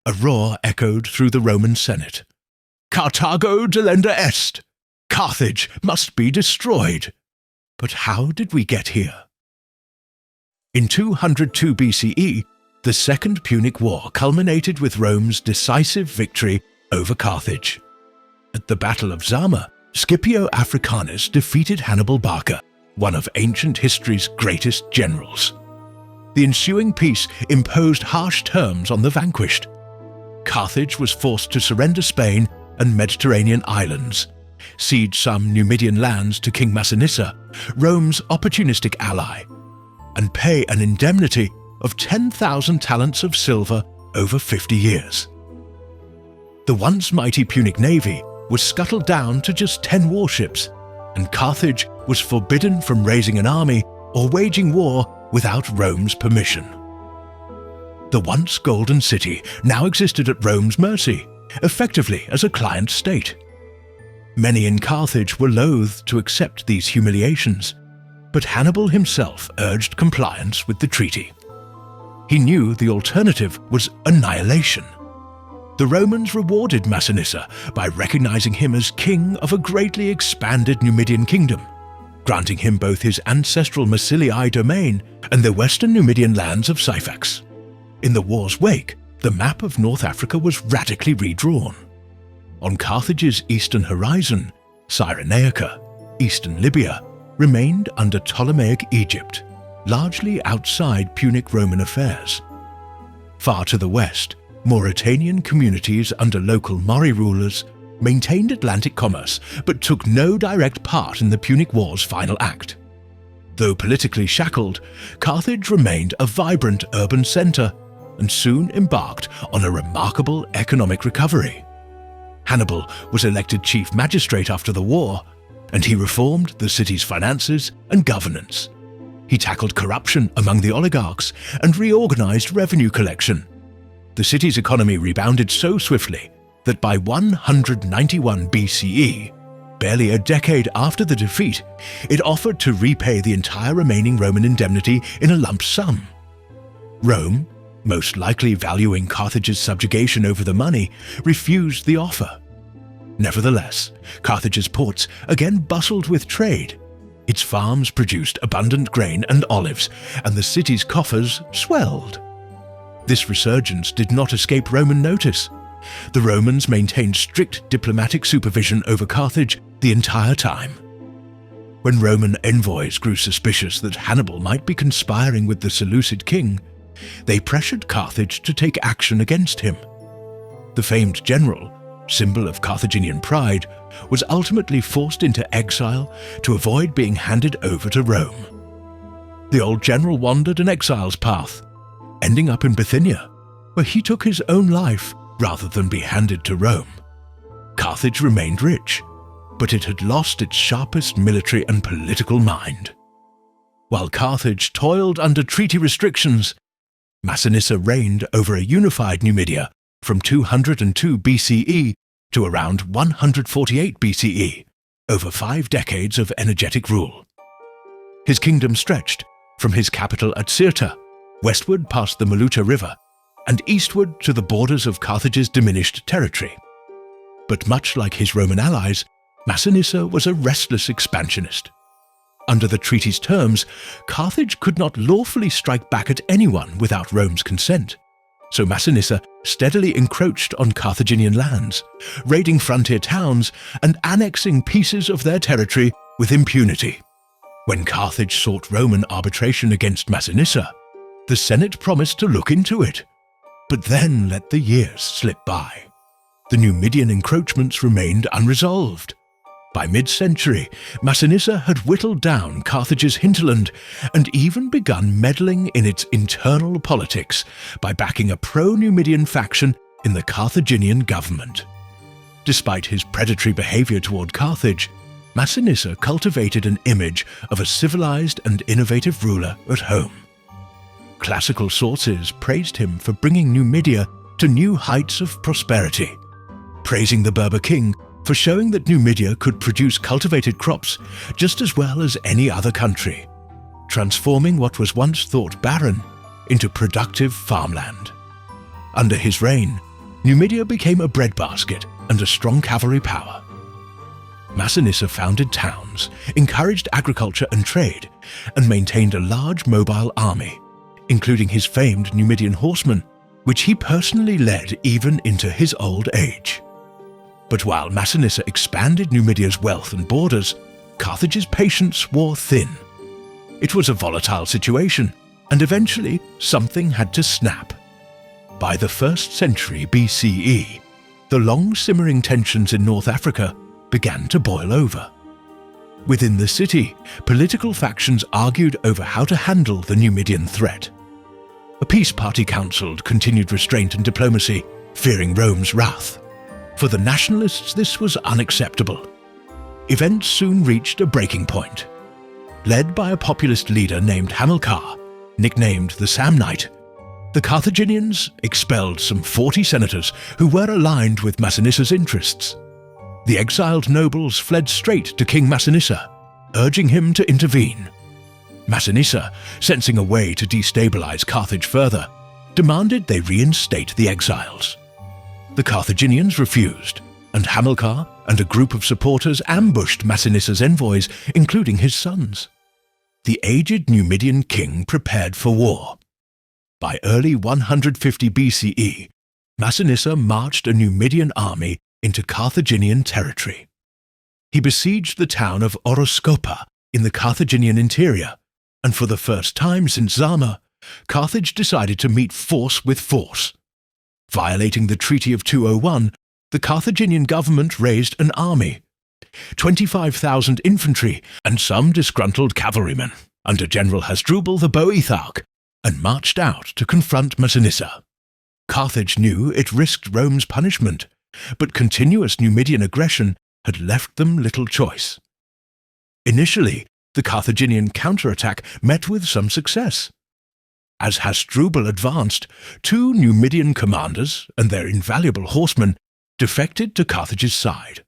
A roar echoed through the Roman Senate. "Carthago delenda est! Carthage must be destroyed! But how did we get here?" In 202 BCE, the Second Punic War culminated with Rome's decisive victory over Carthage. At the Battle of Zama, Scipio Africanus defeated Hannibal Barca, one of ancient history's greatest generals. The ensuing peace imposed harsh terms on the vanquished. Carthage was forced to surrender Spain and Mediterranean islands, cede some Numidian lands to King Masinissa, Rome's opportunistic ally, and pay an indemnity of 10,000 talents of silver over 50 years. The once mighty Punic navy was scuttled down to just 10 warships, and Carthage was forbidden from raising an army or waging war without Rome's permission. The once golden city now existed at Rome's mercy, effectively as a client state. Many in Carthage were loath to accept these humiliations, but Hannibal himself urged compliance with the treaty. He knew the alternative was annihilation. The Romans rewarded Masinissa by recognizing him as king of a greatly expanded Numidian kingdom, granting him both his ancestral Massiliae domain and the western Numidian lands of Syphax. In the war's wake, the map of North Africa was radically redrawn. On Carthage's eastern horizon, Cyrenaica, eastern Libya, remained under Ptolemaic Egypt, largely outside Punic Roman affairs. Far to the west, Mauritanian communities under local Mori rulers maintained Atlantic commerce but took no direct part in the Punic War's final act. Though politically shackled, Carthage remained a vibrant urban centre and soon embarked on a remarkable economic recovery. Hannibal was elected chief magistrate after the war, and he reformed the city's finances and governance. He tackled corruption among the oligarchs and reorganized revenue collection. The city's economy rebounded so swiftly that by 191 BCE, barely a decade after the defeat, it offered to repay the entire remaining Roman indemnity in a lump sum. Rome, most likely valuing Carthage's subjugation over the money, refused the offer. Nevertheless, Carthage's ports again bustled with trade. Its farms produced abundant grain and olives, and the city's coffers swelled. This resurgence did not escape Roman notice. The Romans maintained strict diplomatic supervision over Carthage the entire time. When Roman envoys grew suspicious that Hannibal might be conspiring with the Seleucid king, they pressured Carthage to take action against him. The famed general, symbol of Carthaginian pride, was ultimately forced into exile to avoid being handed over to Rome. The old general wandered an exile's path, ending up in Bithynia, where he took his own life rather than be handed to Rome. Carthage remained rich, but it had lost its sharpest military and political mind. While Carthage toiled under treaty restrictions, Masinissa reigned over a unified Numidia from 202 BCE to around 148 BCE, over 5 decades of energetic rule. His kingdom stretched from his capital at Cirta, westward past the Maluta River, and eastward to the borders of Carthage's diminished territory. But much like his Roman allies, Masinissa was a restless expansionist. Under the treaty's terms, Carthage could not lawfully strike back at anyone without Rome's consent, so Masinissa steadily encroached on Carthaginian lands, raiding frontier towns and annexing pieces of their territory with impunity. When Carthage sought Roman arbitration against Masinissa, the Senate promised to look into it, but then let the years slip by. The Numidian encroachments remained unresolved. By mid-century, Masinissa had whittled down Carthage's hinterland and even begun meddling in its internal politics by backing a pro-Numidian faction in the Carthaginian government. Despite his predatory behavior toward Carthage, Masinissa cultivated an image of a civilized and innovative ruler at home. Classical sources praised him for bringing Numidia to new heights of prosperity, praising the Berber king for showing that Numidia could produce cultivated crops just as well as any other country, transforming what was once thought barren into productive farmland. Under his reign, Numidia became a breadbasket and a strong cavalry power. Masinissa founded towns, encouraged agriculture and trade, and maintained a large mobile army, including his famed Numidian horsemen, which he personally led even into his old age. But while Masinissa expanded Numidia's wealth and borders, Carthage's patience wore thin. It was a volatile situation, and eventually something had to snap. By the 1st century BCE, the long-simmering tensions in North Africa began to boil over. Within the city, political factions argued over how to handle the Numidian threat. A peace party counselled continued restraint and diplomacy, fearing Rome's wrath. For the nationalists, this was unacceptable. Events soon reached a breaking point. Led by a populist leader named Hamilcar, nicknamed the Samnite, the Carthaginians expelled some 40 senators who were aligned with Masinissa's interests. The exiled nobles fled straight to King Masinissa, urging him to intervene. Masinissa, sensing a way to destabilize Carthage further, demanded they reinstate the exiles. The Carthaginians refused, and Hamilcar and a group of supporters ambushed Masinissa's envoys, including his sons. The aged Numidian king prepared for war. By early 150 BCE, Masinissa marched a Numidian army into Carthaginian territory. He besieged the town of Oroscopa in the Carthaginian interior, and for the first time since Zama, Carthage decided to meet force with force. Violating the Treaty of 201, the Carthaginian government raised an army, 25,000 infantry and some disgruntled cavalrymen, under General Hasdrubal the Boetharch, and marched out to confront Masinissa. Carthage knew it risked Rome's punishment, but continuous Numidian aggression had left them little choice. Initially, the Carthaginian counterattack met with some success. As Hasdrubal advanced, 2 Numidian commanders and their invaluable horsemen defected to Carthage's side.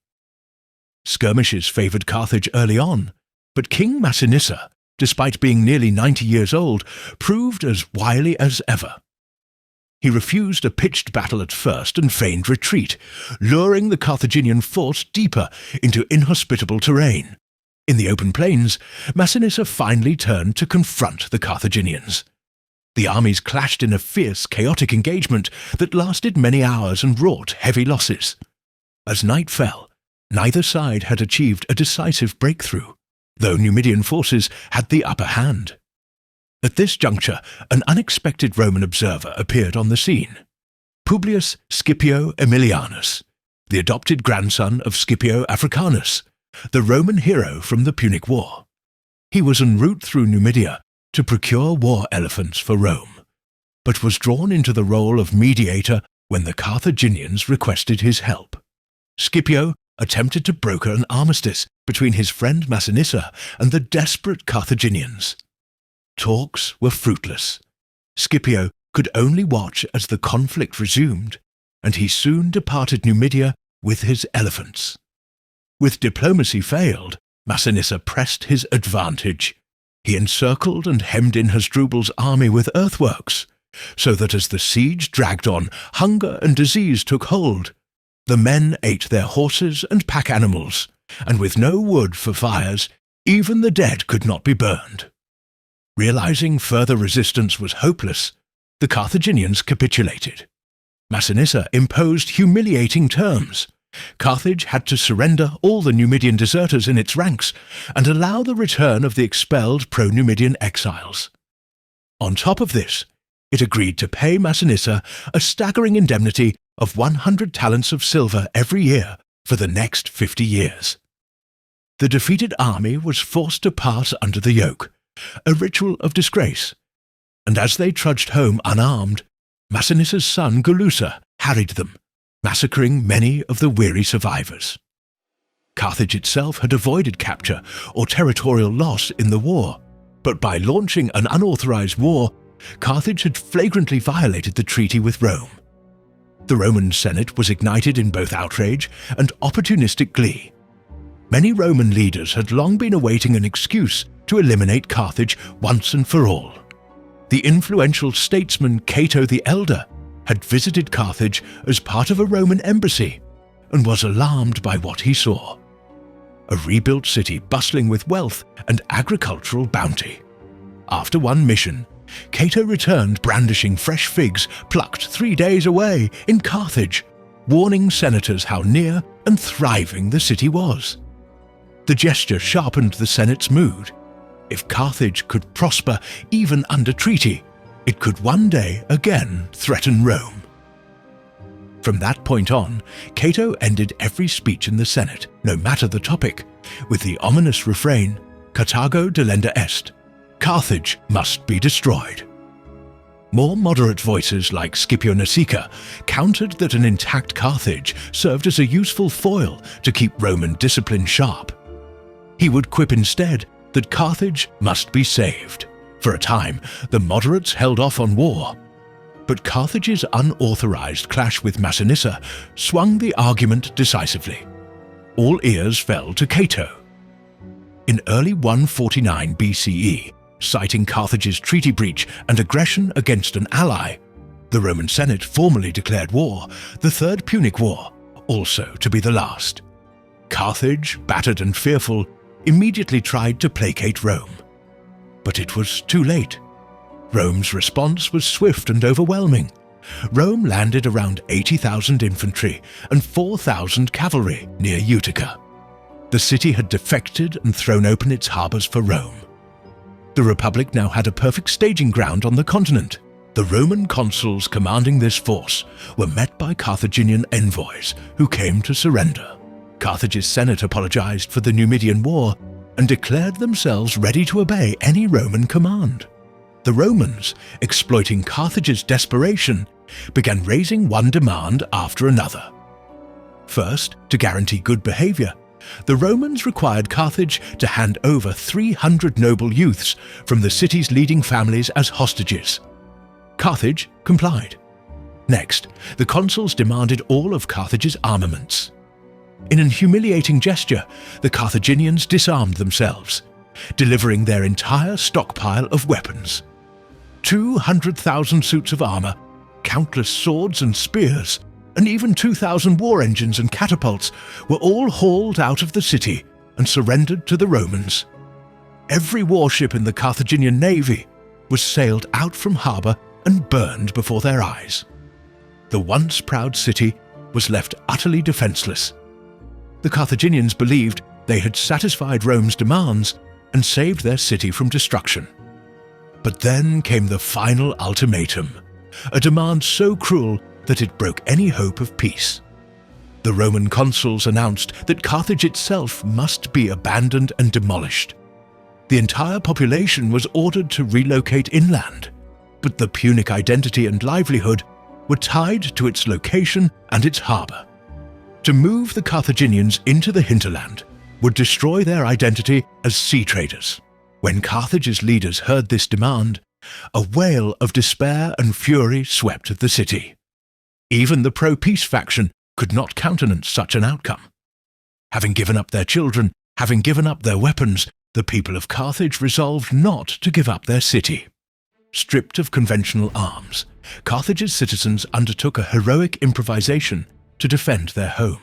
Skirmishes favoured Carthage early on, but King Masinissa, despite being nearly 90 years old, proved as wily as ever. He refused a pitched battle at first and feigned retreat, luring the Carthaginian force deeper into inhospitable terrain. In the open plains, Masinissa finally turned to confront the Carthaginians. The armies clashed in a fierce, chaotic engagement that lasted many hours and wrought heavy losses. As night fell, neither side had achieved a decisive breakthrough, though Numidian forces had the upper hand. At this juncture, an unexpected Roman observer appeared on the scene. Publius Scipio Aemilianus, the adopted grandson of Scipio Africanus, the Roman hero from the Punic War. He was en route through Numidia to procure war elephants for Rome, but was drawn into the role of mediator when the Carthaginians requested his help. Scipio attempted to broker an armistice between his friend Masinissa and the desperate Carthaginians. Talks were fruitless. Scipio could only watch as the conflict resumed, and he soon departed Numidia with his elephants. With diplomacy failed, Masinissa pressed his advantage. He encircled and hemmed in Hasdrubal's army with earthworks, so that as the siege dragged on, hunger and disease took hold. The men ate their horses and pack animals, and with no wood for fires, even the dead could not be burned. Realizing further resistance was hopeless, the Carthaginians capitulated. Masinissa imposed humiliating terms. Carthage had to surrender all the Numidian deserters in its ranks and allow the return of the expelled pro-Numidian exiles. On top of this, it agreed to pay Masinissa a staggering indemnity of 100 talents of silver every year for the next 50 years. The defeated army was forced to pass under the yoke, a ritual of disgrace, and as they trudged home unarmed, Masinissa's son Gulusa harried them, massacring many of the weary survivors. Carthage itself had avoided capture or territorial loss in the war, but by launching an unauthorized war, Carthage had flagrantly violated the treaty with Rome. The Roman Senate was ignited in both outrage and opportunistic glee. Many Roman leaders had long been awaiting an excuse to eliminate Carthage once and for all. The influential statesman Cato the Elder had visited Carthage as part of a Roman embassy and was alarmed by what he saw. A rebuilt city bustling with wealth and agricultural bounty. After one mission, Cato returned brandishing fresh figs plucked 3 days away in Carthage, warning senators how near and thriving the city was. The gesture sharpened the Senate's mood. If Carthage could prosper even under treaty, it could one day again threaten Rome. From that point on, Cato ended every speech in the Senate, no matter the topic, with the ominous refrain, "Carthago delenda est," Carthage must be destroyed. More moderate voices like Scipio Aemilianus countered that an intact Carthage served as a useful foil to keep Roman discipline sharp. He would quip instead that Carthage must be saved. For a time, the moderates held off on war. But Carthage's unauthorized clash with Masinissa swung the argument decisively. All ears fell to Cato. In early 149 BCE, citing Carthage's treaty breach and aggression against an ally, the Roman Senate formally declared war, the Third Punic War, also to be the last. Carthage, battered and fearful, immediately tried to placate Rome. But it was too late. Rome's response was swift and overwhelming. Rome landed around 80,000 infantry and 4,000 cavalry near Utica. The city had defected and thrown open its harbours for Rome. The Republic now had a perfect staging ground on the continent. The Roman consuls commanding this force were met by Carthaginian envoys who came to surrender. Carthage's Senate apologized for the Numidian War and declared themselves ready to obey any Roman command. The Romans, exploiting Carthage's desperation, began raising one demand after another. First, to guarantee good behavior, the Romans required Carthage to hand over 300 noble youths from the city's leading families as hostages. Carthage complied. Next, the consuls demanded all of Carthage's armaments. In an humiliating gesture, the Carthaginians disarmed themselves, delivering their entire stockpile of weapons. 200,000 suits of armor, countless swords and spears, and even 2,000 war engines and catapults were all hauled out of the city and surrendered to the Romans. Every warship in the Carthaginian navy was sailed out from harbour and burned before their eyes. The once proud city was left utterly defenceless. The Carthaginians believed they had satisfied Rome's demands and saved their city from destruction. But then came the final ultimatum, a demand so cruel that it broke any hope of peace. The Roman consuls announced that Carthage itself must be abandoned and demolished. The entire population was ordered to relocate inland, but the Punic identity and livelihood were tied to its location and its harbour. To move the Carthaginians into the hinterland would destroy their identity as sea traders. When Carthage's leaders heard this demand, a wail of despair and fury swept the city. Even the pro-peace faction could not countenance such an outcome. Having given up their children, having given up their weapons, the people of Carthage resolved not to give up their city. Stripped of conventional arms, Carthage's citizens undertook a heroic improvisation to defend their home.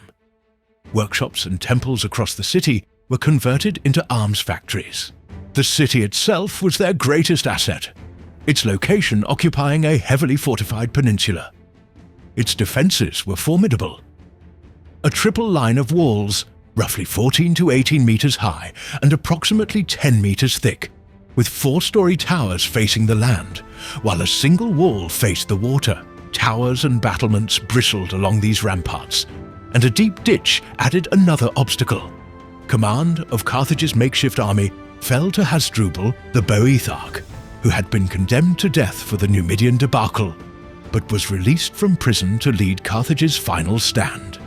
Workshops and temples across the city were converted into arms factories. The city itself was their greatest asset, its location occupying a heavily fortified peninsula. Its defences were formidable. A triple line of walls, roughly 14 to 18 metres high and approximately 10 metres thick, with 4-storey towers facing the land, while a single wall faced the water. Towers and battlements bristled along these ramparts, and a deep ditch added another obstacle. Command of Carthage's makeshift army fell to Hasdrubal, the Boetharch, who had been condemned to death for the Numidian debacle, but was released from prison to lead Carthage's final stand.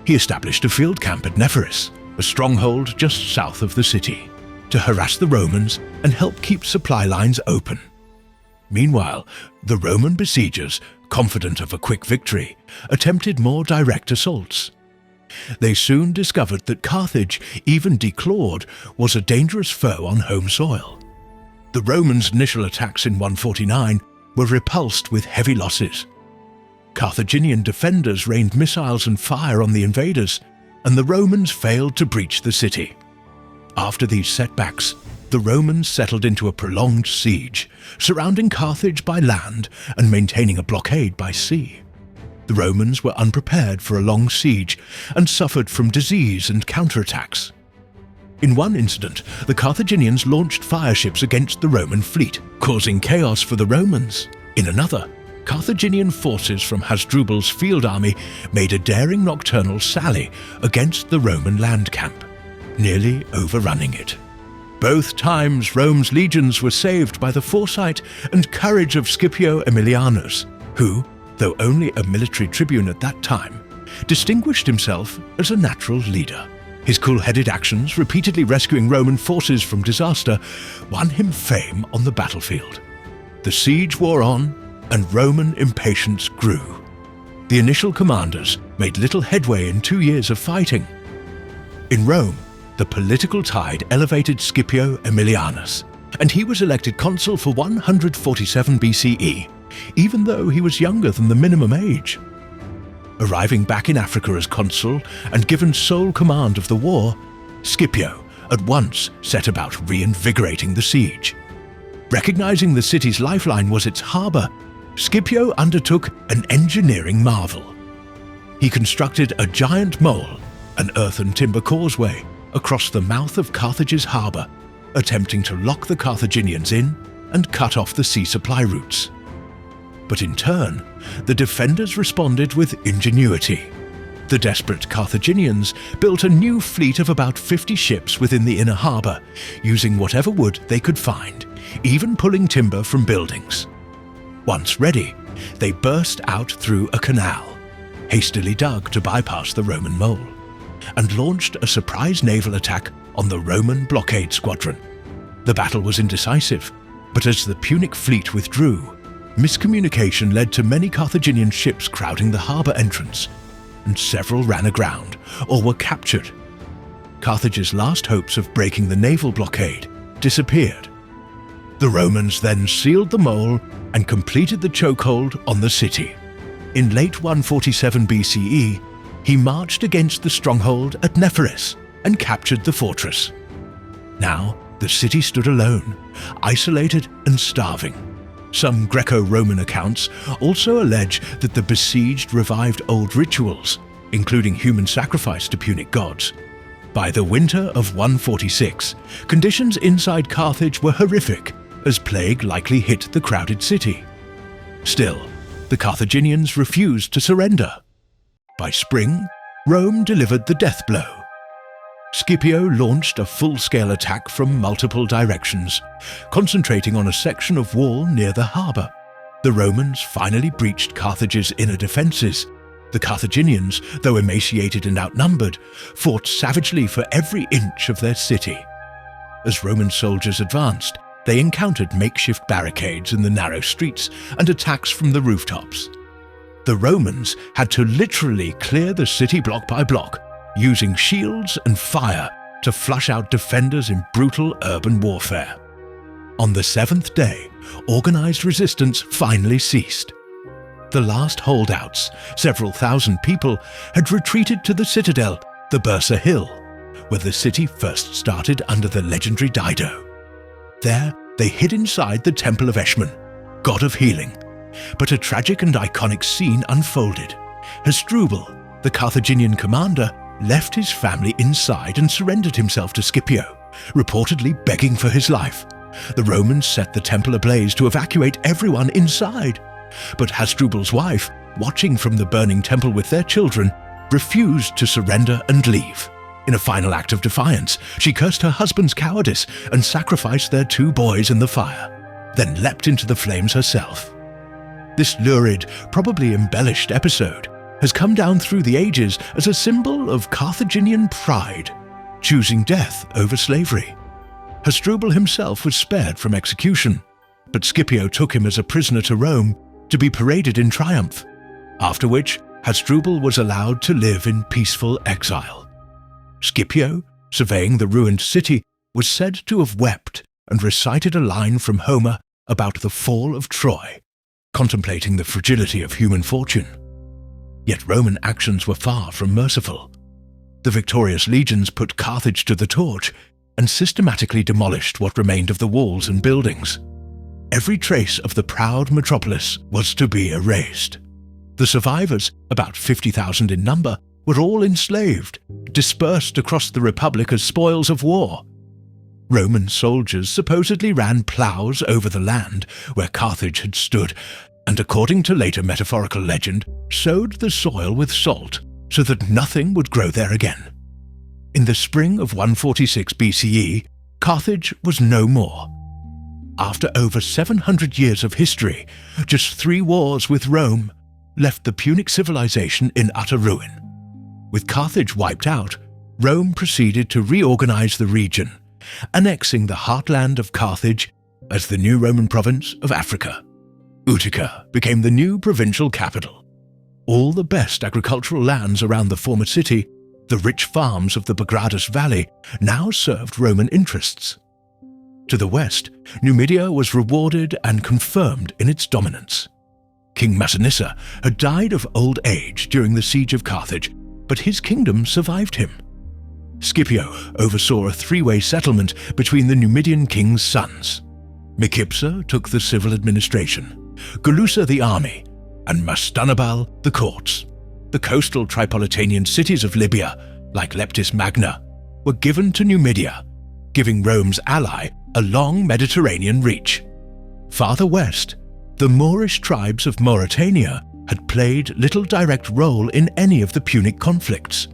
He established a field camp at Nepharis, a stronghold just south of the city, to harass the Romans and help keep supply lines open. Meanwhile, the Roman besiegers, confident of a quick victory, attempted more direct assaults. They soon discovered that Carthage, even declawed, was a dangerous foe on home soil. The Romans' initial attacks in 149 were repulsed with heavy losses. Carthaginian defenders rained missiles and fire on the invaders, and the Romans failed to breach the city. After these setbacks, the Romans settled into a prolonged siege, surrounding Carthage by land and maintaining a blockade by sea. The Romans were unprepared for a long siege and suffered from disease and counterattacks. In one incident, the Carthaginians launched fireships against the Roman fleet, causing chaos for the Romans. In another, Carthaginian forces from Hasdrubal's field army made a daring nocturnal sally against the Roman land camp, nearly overrunning it. Both times Rome's legions were saved by the foresight and courage of Scipio Aemilianus, who, though only a military tribune at that time, distinguished himself as a natural leader. His cool-headed actions, repeatedly rescuing Roman forces from disaster, won him fame on the battlefield. The siege wore on, and Roman impatience grew. The initial commanders made little headway in 2 years of fighting. In Rome, the political tide elevated Scipio Aemilianus, and he was elected consul for 147 BCE, even though he was younger than the minimum age. Arriving back in Africa as consul and given sole command of the war, Scipio at once set about reinvigorating the siege. Recognizing the city's lifeline was its harbour, Scipio undertook an engineering marvel. He constructed a giant mole, an earth and timber causeway, across the mouth of Carthage's harbour, attempting to lock the Carthaginians in and cut off the sea supply routes. But in turn, the defenders responded with ingenuity. The desperate Carthaginians built a new fleet of about 50 ships within the inner harbour, using whatever wood they could find, even pulling timber from buildings. Once ready, they burst out through a canal, hastily dug to bypass the Roman mole, and launched a surprise naval attack on the Roman blockade squadron. The battle was indecisive, but as the Punic fleet withdrew, miscommunication led to many Carthaginian ships crowding the harbour entrance, and several ran aground or were captured. Carthage's last hopes of breaking the naval blockade disappeared. The Romans then sealed the mole and completed the chokehold on the city. In late 147 BCE, he marched against the stronghold at Nepharis and captured the fortress. Now, the city stood alone, isolated and starving. Some Greco-Roman accounts also allege that the besieged revived old rituals, including human sacrifice to Punic gods. By the winter of 146, conditions inside Carthage were horrific, as plague likely hit the crowded city. Still, the Carthaginians refused to surrender. By spring, Rome delivered the death blow. Scipio launched a full-scale attack from multiple directions, concentrating on a section of wall near the harbour. The Romans finally breached Carthage's inner defences. The Carthaginians, though emaciated and outnumbered, fought savagely for every inch of their city. As Roman soldiers advanced, they encountered makeshift barricades in the narrow streets and attacks from the rooftops. The Romans had to literally clear the city block by block, using shields and fire to flush out defenders in brutal urban warfare. On the seventh day, organized resistance finally ceased. The last holdouts, several thousand people, had retreated to the citadel, the Bursa Hill, where the city first started under the legendary Dido. There, they hid inside the Temple of Eshmun, god of healing. But a tragic and iconic scene unfolded. Hasdrubal, the Carthaginian commander, left his family inside and surrendered himself to Scipio, reportedly begging for his life. The Romans set the temple ablaze to evacuate everyone inside. But Hasdrubal's wife, watching from the burning temple with their children, refused to surrender and leave. In a final act of defiance, she cursed her husband's cowardice and sacrificed their 2 boys in the fire, then leapt into the flames herself. This lurid, probably embellished episode has come down through the ages as a symbol of Carthaginian pride, choosing death over slavery. Hasdrubal himself was spared from execution, but Scipio took him as a prisoner to Rome to be paraded in triumph, after which Hasdrubal was allowed to live in peaceful exile. Scipio, surveying the ruined city, was said to have wept and recited a line from Homer about the fall of Troy, contemplating the fragility of human fortune. Yet Roman actions were far from merciful. The victorious legions put Carthage to the torch and systematically demolished what remained of the walls and buildings. Every trace of the proud metropolis was to be erased. The survivors, about 50,000 in number, were all enslaved, dispersed across the Republic as spoils of war. Roman soldiers supposedly ran ploughs over the land where Carthage had stood, and according to later metaphorical legend, sowed the soil with salt so that nothing would grow there again. In the spring of 146 BCE, Carthage was no more. After over 700 years of history, just 3 wars with Rome left the Punic civilization in utter ruin. With Carthage wiped out, Rome proceeded to reorganize the region, annexing the heartland of Carthage as the new Roman province of Africa. Utica became the new provincial capital. All the best agricultural lands around the former city, the rich farms of the Bagradus Valley, now served Roman interests. To the west, Numidia was rewarded and confirmed in its dominance. King Masinissa had died of old age during the siege of Carthage, but his kingdom survived him. Scipio oversaw a 3-way settlement between the Numidian king's sons. Micipsa took the civil administration, Gulusa the army, and Mastunabal the courts. The coastal Tripolitanian cities of Libya, like Leptis Magna, were given to Numidia, giving Rome's ally a long Mediterranean reach. Farther west, the Moorish tribes of Mauritania had played little direct role in any of the Punic conflicts.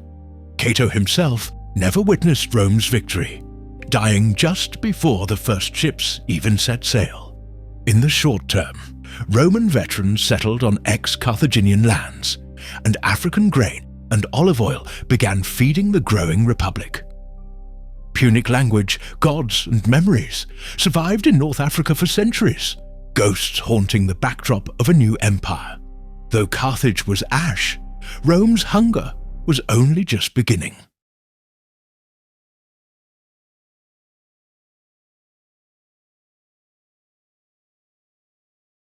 Cato himself never witnessed Rome's victory, dying just before the first ships even set sail. In the short term, Roman veterans settled on ex-Carthaginian lands, and African grain and olive oil began feeding the growing republic. Punic language, gods, and memories survived in North Africa for centuries, ghosts haunting the backdrop of a new empire. Though Carthage was ash, Rome's hunger was only just beginning.